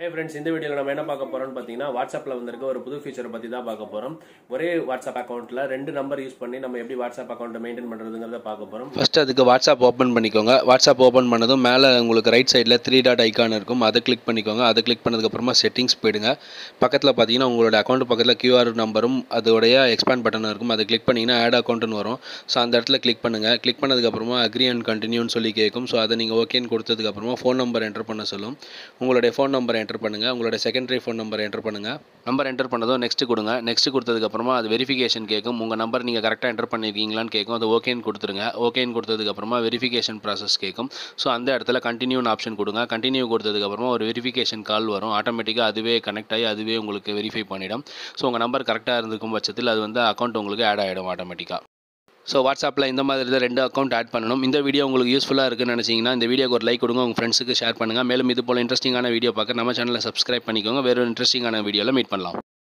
Hey friends, இந்த வீடியோல நம்ம என்ன பார்க்க போறோம்னு பாத்தீங்கன்னா வாட்ஸ்அப்ல வந்திருக்க ஒரு புது ஃபீச்சர் பத்தி தான் பார்க்க போறோம். ஒரே வாட்ஸ்அப் அக்கவுண்ட்ல ரெண்டு நம்பர் யூஸ் பண்ணி நம்ம எப்படி வாட்ஸ்அப் அக்கவுண்ட்டை மெயின்டைன் பண்றதுங்கறத பார்க்க போறோம். ஃபர்ஸ்ட் அதுக்கு வாட்ஸ்அப் ஓபன் பண்ணிக்கோங்க. வாட்ஸ்அப் ஓபன் பண்ணதும் மேலே உங்களுக்கு ரைட் சைடில் 3 டாட் ஐக்கான் இருக்கும். அதை கிளிக் பண்ணிக்கோங்க. அதை கிளிக் பண்ணதுக்கப்புறமா செட்டிங்ஸ் போயிடுங்க. பக்கத்தில் பார்த்தீங்கன்னா உங்களோட அக்கௌண்ட் பக்கத்தில் QR நம்பரும் அதோடைய எக்ஸ்பேண்ட் பட்டன் இருக்கும். அதை கிளிக் பண்ணிங்கன்னா ஆட் அக்கௌண்ட்னு வரும். ஸோ அந்த இடத்துல கிளிக் பண்ணுங்கள். கிளிக் பண்ணதுக்கப்புறமா அக்ரி அண்ட் கண்டினியூன்னு சொல்லி கேட்கும். ஸோ அதை நீங்கள் ஓகேன்னு கொடுத்ததுக்கப்புறமா ஃபோன் நம்பர் என்டர் பண்ண சொல்லும். உங்களுடைய ஃபோன் நம்பர் என்டர் பண்ணுங்கள். உங்களோட செகண்டரி ஃபோன் நம்பர் என்டர் பண்ணுங்கள். நம்பர் என்டர் பண்ணதும் நெக்ஸ்ட் கொடுங்க. நெக்ஸ்ட் கொடுத்ததுக்கப்புறமா அது வெரிஃபிகேஷன் கேட்கும். உங்கள் நம்பர் நீங்கள் கரெக்டாக என்டர் பண்ணியிருக்கீங்களான்னு கேட்கும். அது ஓகேன்னு கொடுத்துருங்க. ஓகேன்னு கொடுத்ததுக்கப்புறமா வெரிஃபிகேஷன் ப்ராசஸ் கேட்கும். ஸோ அந்த இடத்துல கண்டினியூன்னு ஆப்ஷன் கொடுங்க. கண்டினியூ கொடுத்ததுக்கப்புறமா ஒரு வெரிஃபிகேஷன் கால் வரும். ஆட்டோமேட்டிக்காக அதுவே கனெக்ட் ஆகி அதுவே உங்களுக்கு வெரிஃபை பண்ணிடும். ஸோ உங்கள் நம்பர் கரெக்டாக இருந்திருக்கும் பட்சத்தில் அது வந்து அக்கௌண்ட் உங்களுக்கு ஆட் ஆகிடும் ஆட்டோமேட்டிக்காக. ஸோ வாட்ஸ்அப்பில் இந்த மாதிரி தான் 2 அக்கௌண்ட் ஆட் பண்ணணும். இந்த வீடியோ உங்களுக்கு யூஸ்ஃபுல்லாக இருக்குன்னு நினச்சிங்கன்னா இந்த வீடியோக்கு ஒரு லைக் கொடுங்க, உங்கள் ஃப்ரெண்ட்ஸுக்கு ஷேர் பண்ணுங்கள். மேலும் இது போல் இன்ட்ரெஸ்டிங்கான வீடியோ பார்க்க நம்ம சேனலை சப்ஸ்கிரைப் பண்ணிக்கோங்க. வேறு ஒரு இன்ட்ரெஸ்டிங்கான வீடியோவில் மீட் பண்ணலாம்.